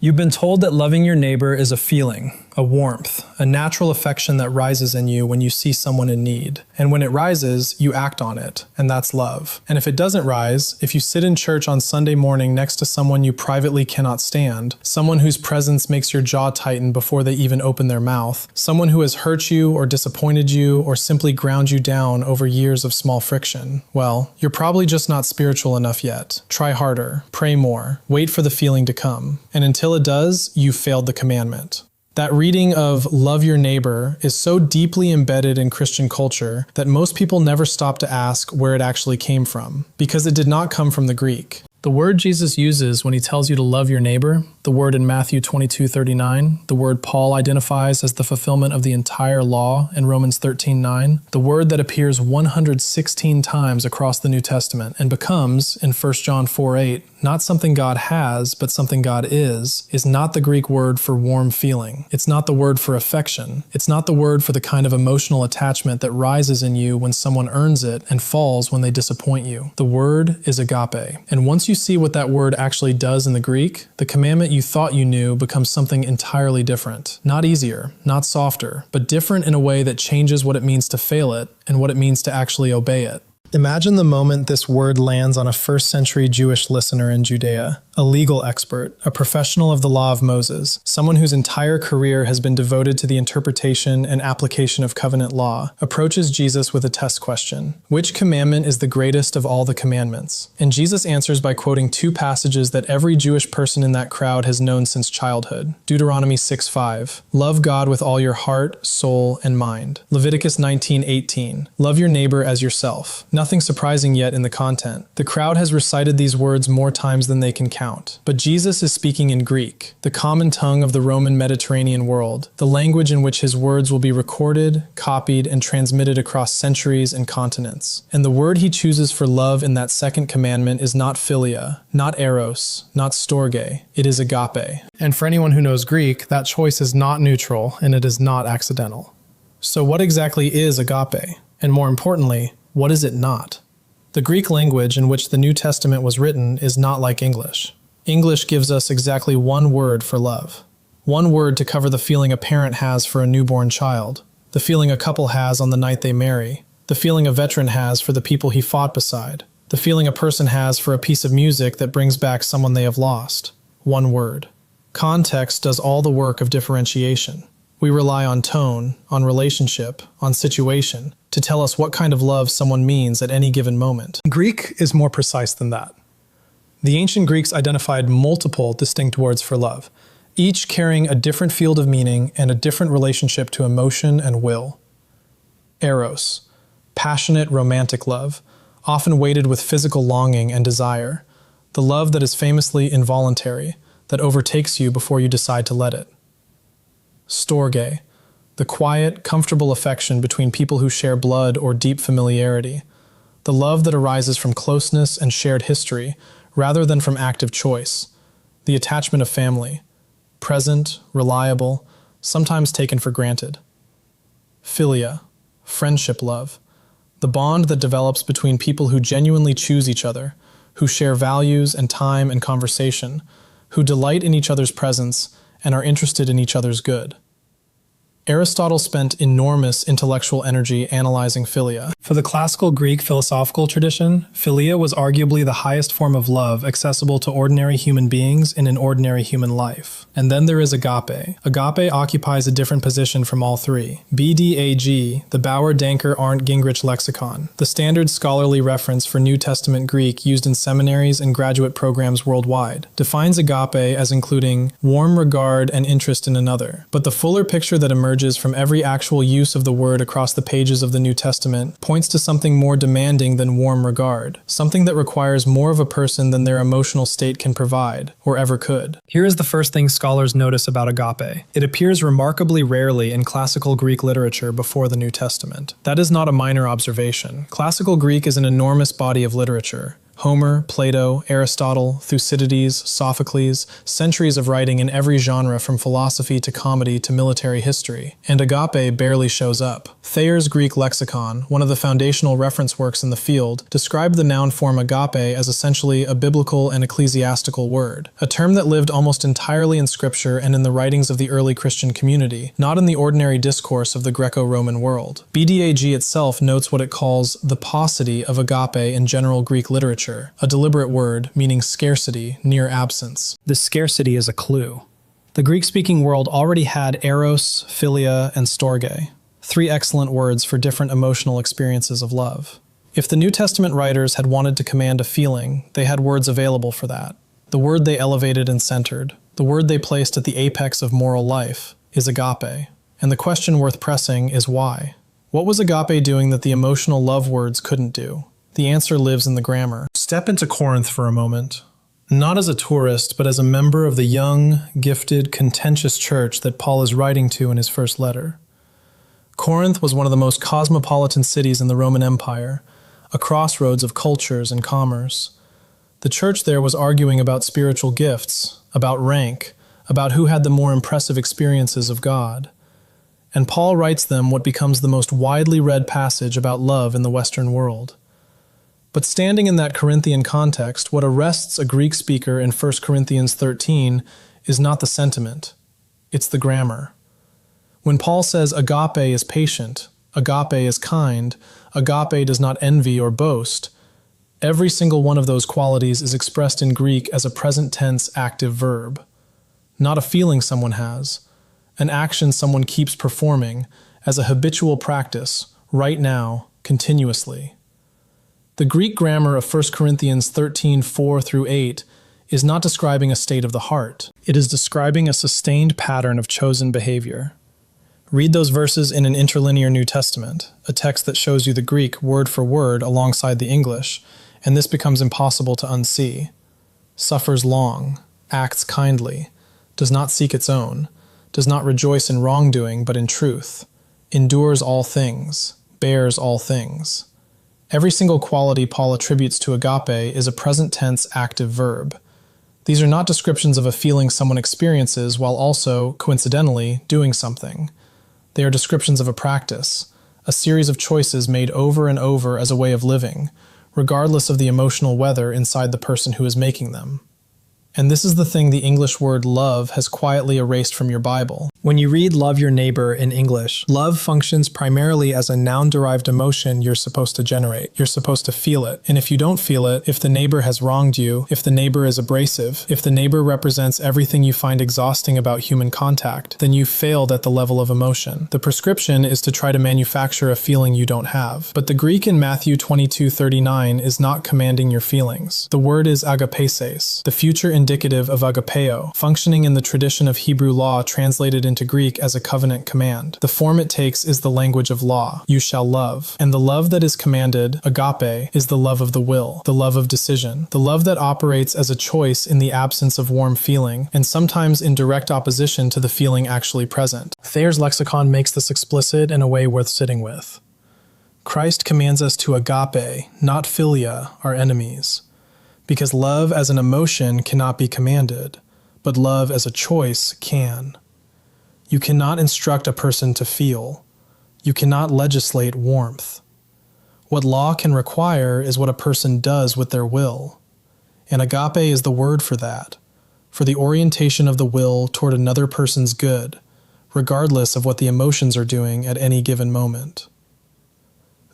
You've been told that loving your neighbor is a feeling, a warmth, a natural affection that rises in you when you see someone in need. And when it rises, you act on it, and that's love. And if it doesn't rise, if you sit in church on Sunday morning next to someone you privately cannot stand, someone whose presence makes your jaw tighten before they even open their mouth, someone who has hurt you or disappointed you or simply ground you down over years of small friction, well, you're probably just not spiritual enough yet. Try harder, pray more, wait for the feeling to come, and until it does, you've failed the commandment. That reading of love your neighbor is so deeply embedded in Christian culture that most people never stop to ask where it actually came from, because it did not come from the Greek. The word Jesus uses when he tells you to love your neighbor, the word in Matthew 22:39, the word Paul identifies as the fulfillment of the entire law in Romans 13:9, the word that appears 116 times across the New Testament and becomes, in 1 John 4:8, not something God has, but something God is not the Greek word for warm feeling. It's not the word for affection. It's not the word for the kind of emotional attachment that rises in you when someone earns it and falls when they disappoint you. The word is agape. And once you see what that word actually does in the Greek, the commandment you thought you knew becomes something entirely different. Not easier, not softer, but different in a way that changes what it means to fail it and what it means to actually obey it. Imagine the moment this word lands on a first-century Jewish listener in Judea, a legal expert, a professional of the law of Moses, someone whose entire career has been devoted to the interpretation and application of covenant law, approaches Jesus with a test question. Which commandment is the greatest of all the commandments? And Jesus answers by quoting two passages that every Jewish person in that crowd has known since childhood. Deuteronomy 6:5, love God with all your heart, soul, and mind. Leviticus 19:18, love your neighbor as yourself. Nothing surprising yet in the content. The crowd has recited these words more times than they can count. But Jesus is speaking in Greek, the common tongue of the Roman Mediterranean world, the language in which his words will be recorded, copied, and transmitted across centuries and continents. And the word he chooses for love in that second commandment is not philia, not eros, not storge. It is agape. And for anyone who knows Greek, that choice is not neutral and it is not accidental. So what exactly is agape? And more importantly, what is it not? The Greek language in which the New Testament was written is not like English. English gives us exactly one word for love. One word to cover the feeling a parent has for a newborn child, the feeling a couple has on the night they marry, the feeling a veteran has for the people he fought beside, the feeling a person has for a piece of music that brings back someone they have lost. One word. Context does all the work of differentiation. We rely on tone, on relationship, on situation, to tell us what kind of love someone means at any given moment. Greek is more precise than that. The ancient Greeks identified multiple distinct words for love, each carrying a different field of meaning and a different relationship to emotion and will. Eros, passionate romantic love, often weighted with physical longing and desire, the love that is famously involuntary, that overtakes you before you decide to let it. Storge, the quiet, comfortable affection between people who share blood or deep familiarity, the love that arises from closeness and shared history, rather than from active choice, the attachment of family, present, reliable, sometimes taken for granted. Philia, friendship love, the bond that develops between people who genuinely choose each other, who share values and time and conversation, who delight in each other's presence and are interested in each other's good. Aristotle spent enormous intellectual energy analyzing philia. For the classical Greek philosophical tradition, philia was arguably the highest form of love accessible to ordinary human beings in an ordinary human life. And then there is agape. Agape occupies a different position from all three. BDAG, the Bauer-Danker-Arndt-Gingrich lexicon, the standard scholarly reference for New Testament Greek used in seminaries and graduate programs worldwide, defines agape as including warm regard and interest in another. But the fuller picture that emerges from every actual use of the word across the pages of the New Testament points to something more demanding than warm regard, something that requires more of a person than their emotional state can provide, or ever could. Here is the first thing scholars notice about agape. It appears remarkably rarely in classical Greek literature before the New Testament. That is not a minor observation. Classical Greek is an enormous body of literature, Homer, Plato, Aristotle, Thucydides, Sophocles, centuries of writing in every genre from philosophy to comedy to military history. And agape barely shows up. Thayer's Greek lexicon, one of the foundational reference works in the field, described the noun form agape as essentially a biblical and ecclesiastical word, a term that lived almost entirely in scripture and in the writings of the early Christian community, not in the ordinary discourse of the Greco-Roman world. BDAG itself notes what it calls the paucity of agape in general Greek literature, a deliberate word meaning scarcity, near absence. This scarcity is a clue. The Greek-speaking world already had eros, philia, and storge, three excellent words for different emotional experiences of love. If the New Testament writers had wanted to command a feeling, they had words available for that. The word they elevated and centered, the word they placed at the apex of moral life, is agape. And the question worth pressing is why? What was agape doing that the emotional love words couldn't do? The answer lives in the grammar. Step into Corinth for a moment. Not as a tourist, but as a member of the young, gifted, contentious church that Paul is writing to in his first letter. Corinth was one of the most cosmopolitan cities in the Roman Empire, a crossroads of cultures and commerce. The church there was arguing about spiritual gifts, about rank, about who had the more impressive experiences of God. And Paul writes them what becomes the most widely read passage about love in the Western world. But standing in that Corinthian context, what arrests a Greek speaker in 1 Corinthians 13 is not the sentiment, it's the grammar. When Paul says agape is patient, agape is kind, agape does not envy or boast, every single one of those qualities is expressed in Greek as a present tense active verb. Not a feeling someone has, an action someone keeps performing as a habitual practice, right now, continuously. The Greek grammar of 1 Corinthians 13, 4-8 is not describing a state of the heart. It is describing a sustained pattern of chosen behavior. Read those verses in an interlinear New Testament, a text that shows you the Greek word for word alongside the English, and this becomes impossible to unsee. Suffers long, acts kindly, does not seek its own, does not rejoice in wrongdoing but in truth, endures all things, bears all things. Every single quality Paul attributes to agape is a present tense active verb. These are not descriptions of a feeling someone experiences while also, coincidentally, doing something. They are descriptions of a practice, a series of choices made over and over as a way of living, regardless of the emotional weather inside the person who is making them. And this is the thing the English word love has quietly erased from your Bible. When you read love your neighbor in English, love functions primarily as a noun-derived emotion you're supposed to generate. You're supposed to feel it. And if you don't feel it, if the neighbor has wronged you, if the neighbor is abrasive, if the neighbor represents everything you find exhausting about human contact, then you've failed at the level of emotion. The prescription is to try to manufacture a feeling you don't have. But the Greek in Matthew 22:39 is not commanding your feelings. The word is agapeses, the future indicative of agapeo, functioning in the tradition of Hebrew law translated into Greek as a covenant command. The form it takes is the language of law. You shall love. And the love that is commanded, agape, is the love of the will, the love of decision, the love that operates as a choice in the absence of warm feeling, and sometimes in direct opposition to the feeling actually present. Thayer's lexicon makes this explicit in a way worth sitting with. Christ commands us to agape, not philia, our enemies. Because love as an emotion cannot be commanded, but love as a choice can. You cannot instruct a person to feel. You cannot legislate warmth. What law can require is what a person does with their will. And agape is the word for that, for the orientation of the will toward another person's good, regardless of what the emotions are doing at any given moment.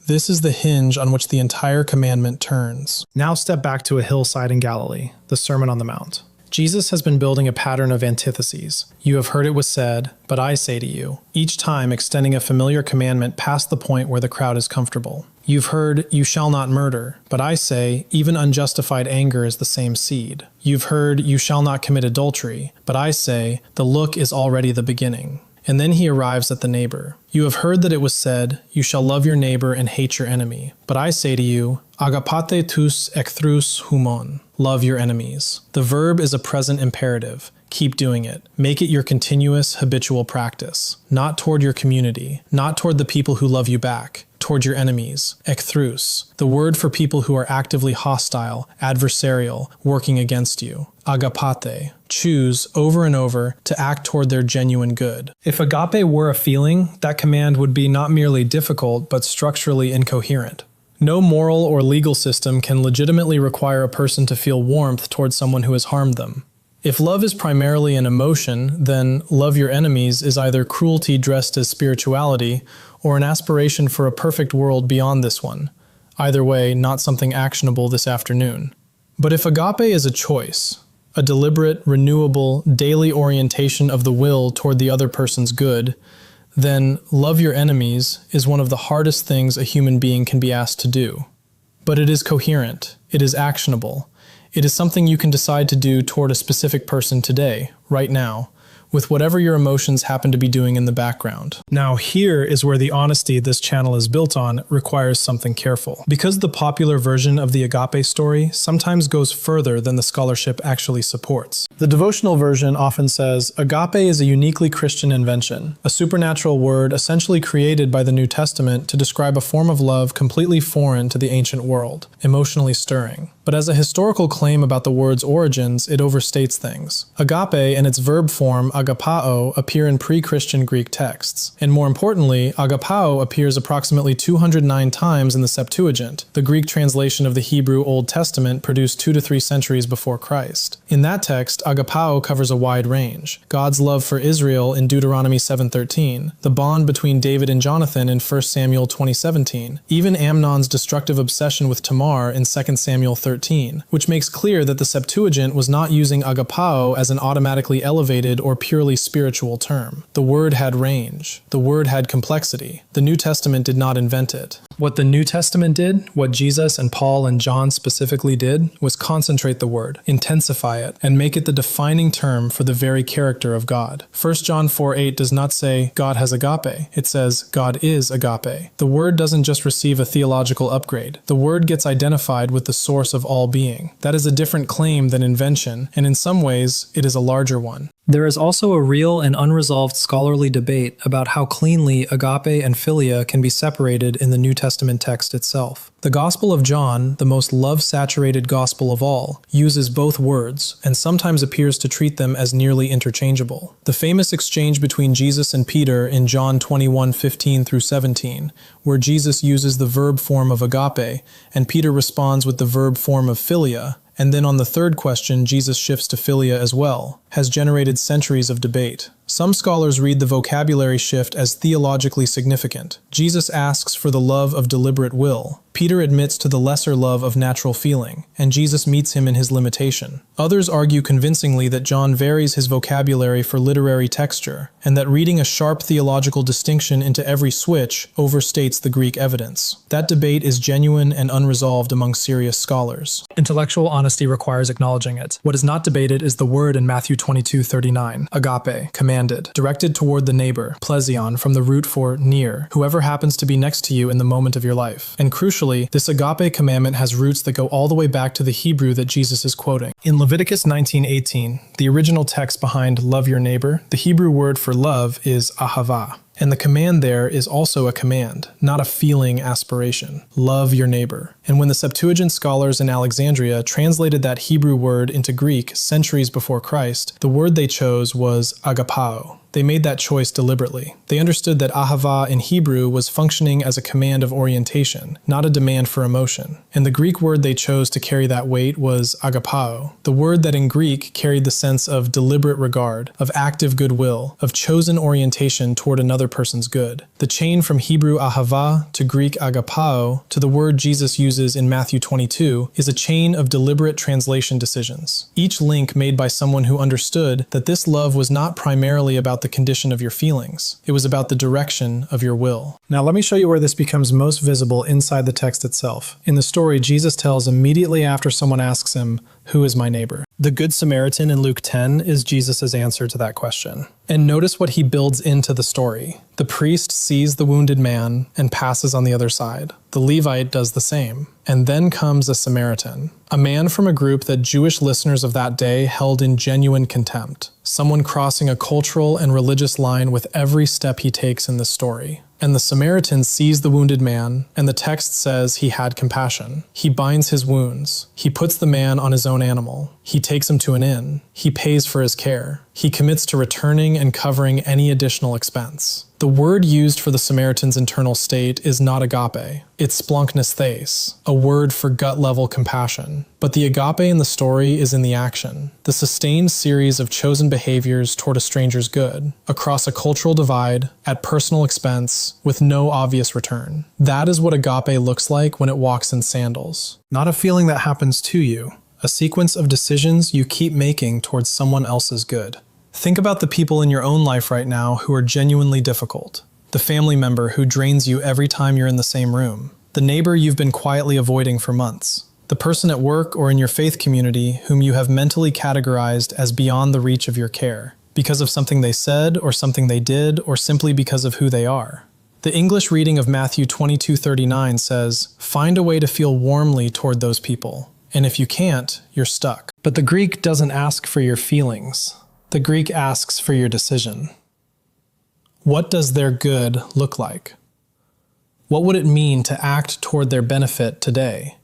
This is the hinge on which the entire commandment turns. Now step back to a hillside in Galilee, the Sermon on the Mount. Jesus has been building a pattern of antitheses. You have heard it was said, but I say to you, each time extending a familiar commandment past the point where the crowd is comfortable. You've heard, you shall not murder, but I say, even unjustified anger is the same seed. You've heard, you shall not commit adultery, but I say, the look is already the beginning. And then he arrives at the neighbor. You have heard that it was said, you shall love your neighbor and hate your enemy. But I say to you, agapate tous ecthrous humon. Love your enemies. The verb is a present imperative. Keep doing it. Make it your continuous, habitual practice. Not toward your community, not toward the people who love you back, toward your enemies, ekthrus, the word for people who are actively hostile, adversarial, working against you. Agapate, choose over and over to act toward their genuine good. If agape were a feeling, that command would be not merely difficult, but structurally incoherent. No moral or legal system can legitimately require a person to feel warmth toward someone who has harmed them. If love is primarily an emotion, then love your enemies is either cruelty dressed as spirituality or an aspiration for a perfect world beyond this one. Either way, not something actionable this afternoon. But if agape is a choice, a deliberate, renewable, daily orientation of the will toward the other person's good, then love your enemies is one of the hardest things a human being can be asked to do. But it is coherent, it is actionable, it is something you can decide to do toward a specific person today, right now, with whatever your emotions happen to be doing in the background. Now here is where the honesty this channel is built on requires something careful. Because the popular version of the agape story sometimes goes further than the scholarship actually supports. The devotional version often says, agape is a uniquely Christian invention, a supernatural word essentially created by the New Testament to describe a form of love completely foreign to the ancient world, emotionally stirring. But as a historical claim about the word's origins, it overstates things. Agape and its verb form, agapao, appear in pre-Christian Greek texts. And more importantly, agapao appears approximately 209 times in the Septuagint, the Greek translation of the Hebrew Old Testament produced 2 to 3 centuries before Christ. In that text, agapao covers a wide range. God's love for Israel in Deuteronomy 7:13, the bond between David and Jonathan in 1 Samuel 20:17, even Amnon's destructive obsession with Tamar in 2 Samuel 13, which makes clear that the Septuagint was not using agapao as an automatically elevated or purely spiritual term. The word had range. The word had complexity. The New Testament did not invent it. What the New Testament did, what Jesus and Paul and John specifically did, was concentrate the word, intensify it, and make it the defining term for the very character of God. 1 John 4:8 does not say, God has agape. It says, God is agape. The word doesn't just receive a theological upgrade. The word gets identified with the source of all being. That is a different claim than invention, and in some ways, it is a larger one. There is also a real and unresolved scholarly debate about how cleanly agape and philia can be separated in the New Testament text itself. The Gospel of John, the most love-saturated gospel of all, uses both words, and sometimes appears to treat them as nearly interchangeable. The famous exchange between Jesus and Peter in John 21:15-17, where Jesus uses the verb form of agape, and Peter responds with the verb form of philia, and then on the third question Jesus shifts to philia as well, has generated centuries of debate. Some scholars read the vocabulary shift as theologically significant. Jesus asks for the love of deliberate will. Peter admits to the lesser love of natural feeling, and Jesus meets him in his limitation. Others argue convincingly that John varies his vocabulary for literary texture, and that reading a sharp theological distinction into every switch overstates the Greek evidence. That debate is genuine and unresolved among serious scholars. Intellectual honesty requires acknowledging it. What is not debated is the word in Matthew 22:39, agape, commanded, directed toward the neighbor, plesion, from the root for near, whoever happens to be next to you in the moment of your life. And crucially, this agape commandment has roots that go all the way back to the Hebrew that Jesus is quoting. In Leviticus 19:18, the original text behind love your neighbor, the Hebrew word for love is ahavah. And the command there is also a command, not a feeling aspiration. Love your neighbor. And when the Septuagint scholars in Alexandria translated that Hebrew word into Greek centuries before Christ, the word they chose was agapao. They made that choice deliberately. They understood that ahavah in Hebrew was functioning as a command of orientation, not a demand for emotion. And the Greek word they chose to carry that weight was agapao, the word that in Greek carried the sense of deliberate regard, of active goodwill, of chosen orientation toward another person's good. The chain from Hebrew ahavah to Greek agapao to the word Jesus uses in Matthew 22 is a chain of deliberate translation decisions, each link made by someone who understood that this love was not primarily about the condition of your feelings. It was about the direction of your will. Now let me show you where this becomes most visible inside the text itself. In the story, Jesus tells immediately after someone asks him, "Who is my neighbor?" The Good Samaritan in Luke 10 is Jesus' answer to that question. And notice what he builds into the story. The priest sees the wounded man and passes on the other side. The Levite does the same. And then comes a Samaritan, a man from a group that Jewish listeners of that day held in genuine contempt. Someone crossing a cultural and religious line with every step he takes in this story. And the Samaritan sees the wounded man, and the text says he had compassion. He binds his wounds. He puts the man on his own animal. He takes him to an inn. He pays for his care. He commits to returning and covering any additional expense. The word used for the Samaritan's internal state is not agape. It's splanknestheis, a word for gut-level compassion. But the agape in the story is in the action, the sustained series of chosen behaviors toward a stranger's good, across a cultural divide, at personal expense, with no obvious return. That is what agape looks like when it walks in sandals. Not a feeling that happens to you, a sequence of decisions you keep making towards someone else's good. Think about the people in your own life right now who are genuinely difficult. The family member who drains you every time you're in the same room. The neighbor you've been quietly avoiding for months. The person at work or in your faith community whom you have mentally categorized as beyond the reach of your care, because of something they said or something they did or simply because of who they are. The English reading of Matthew 22:39 says, "Find a way to feel warmly toward those people. And if you can't, you're stuck." But the Greek doesn't ask for your feelings. The Greek asks for your decision. What does their good look like? What would it mean to act toward their benefit today?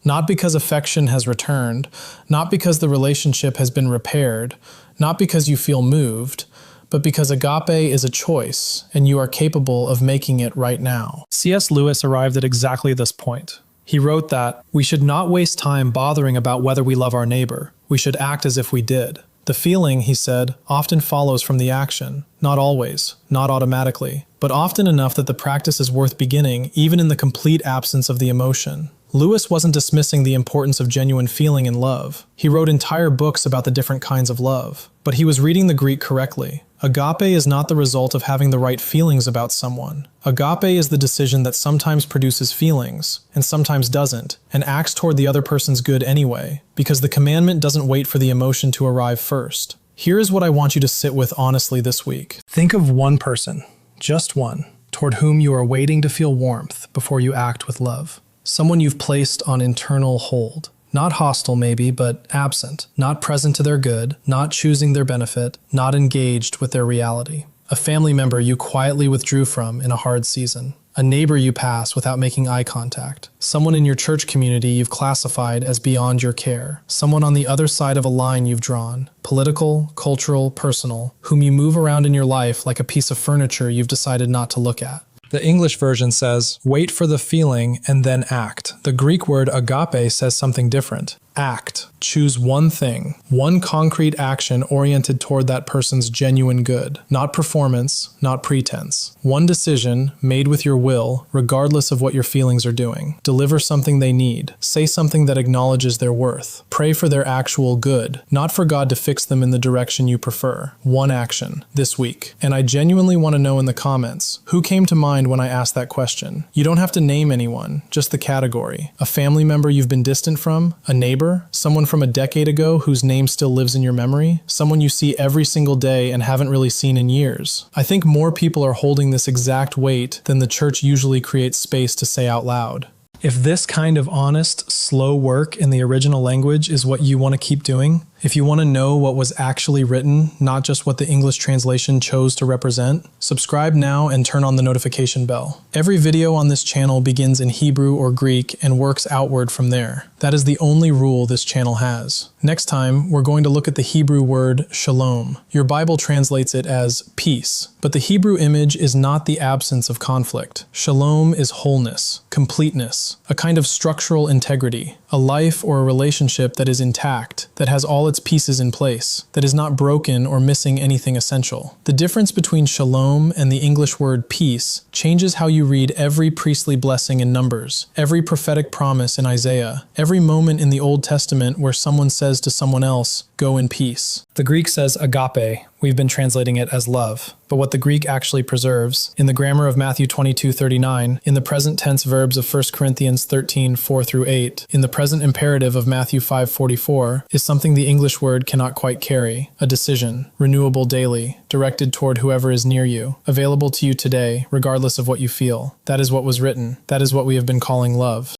Not because affection has returned, not because the relationship has been repaired, not because you feel moved, but because agape is a choice, and you are capable of making it right now. C.S. Lewis arrived at exactly this point. He wrote that, "We should not waste time bothering about whether we love our neighbor. We should act as if we did." The feeling, he said, often follows from the action. Not always, not automatically, but often enough that the practice is worth beginning, even in the complete absence of the emotion. Lewis wasn't dismissing the importance of genuine feeling in love. He wrote entire books about the different kinds of love. But he was reading the Greek correctly. Agape is not the result of having the right feelings about someone. Agape is the decision that sometimes produces feelings, and sometimes doesn't, and acts toward the other person's good anyway, because the commandment doesn't wait for the emotion to arrive first. Here is what I want you to sit with honestly this week. Think of one person, just one, toward whom you are waiting to feel warmth before you act with love. Someone you've placed on internal hold. Not hostile maybe, but absent. Not present to their good, not choosing their benefit, not engaged with their reality. A family member you quietly withdrew from in a hard season. A neighbor you pass without making eye contact. Someone in your church community you've classified as beyond your care. Someone on the other side of a line you've drawn. Political, cultural, personal, whom you move around in your life like a piece of furniture you've decided not to look at. The English version says, wait for the feeling and then act. The Greek word agape says something different. Act. Choose one thing, one concrete action oriented toward that person's genuine good. Not performance, not pretense. One decision made with your will, regardless of what your feelings are doing. Deliver something they need. Say something that acknowledges their worth. Pray for their actual good, not for God to fix them in the direction you prefer. One action, this week. And I genuinely want to know in the comments, who came to mind when I asked that question? You don't have to name anyone, just the category. A family member you've been distant from? A neighbor? Someone from a decade ago whose name still lives in your memory? Someone you see every single day and haven't really seen in years? I think more people are holding this exact weight than the church usually creates space to say out loud. If this kind of honest, slow work in the original language is what you want to keep doing, if you want to know what was actually written, not just what the English translation chose to represent, subscribe now and turn on the notification bell. Every video on this channel begins in Hebrew or Greek and works outward from there. That is the only rule this channel has. Next time, we're going to look at the Hebrew word shalom. Your Bible translates it as peace, but the Hebrew image is not the absence of conflict. Shalom is wholeness, completeness, a kind of structural integrity, a life or a relationship that is intact, that has all its pieces in place, that is not broken or missing anything essential. The difference between shalom and the English word peace changes how you read every priestly blessing in Numbers, every prophetic promise in Isaiah, every moment in the Old Testament where someone says to someone else, go in peace. The Greek says agape. We've been translating it as love. But what the Greek actually preserves, in the grammar of Matthew 22:39, in the present tense verbs of 1 Corinthians 13:4-8, in the present imperative of Matthew 5:44, is something the English word cannot quite carry, a decision, renewable daily, directed toward whoever is near you, available to you today, regardless of what you feel. That is what was written. That is what we have been calling love.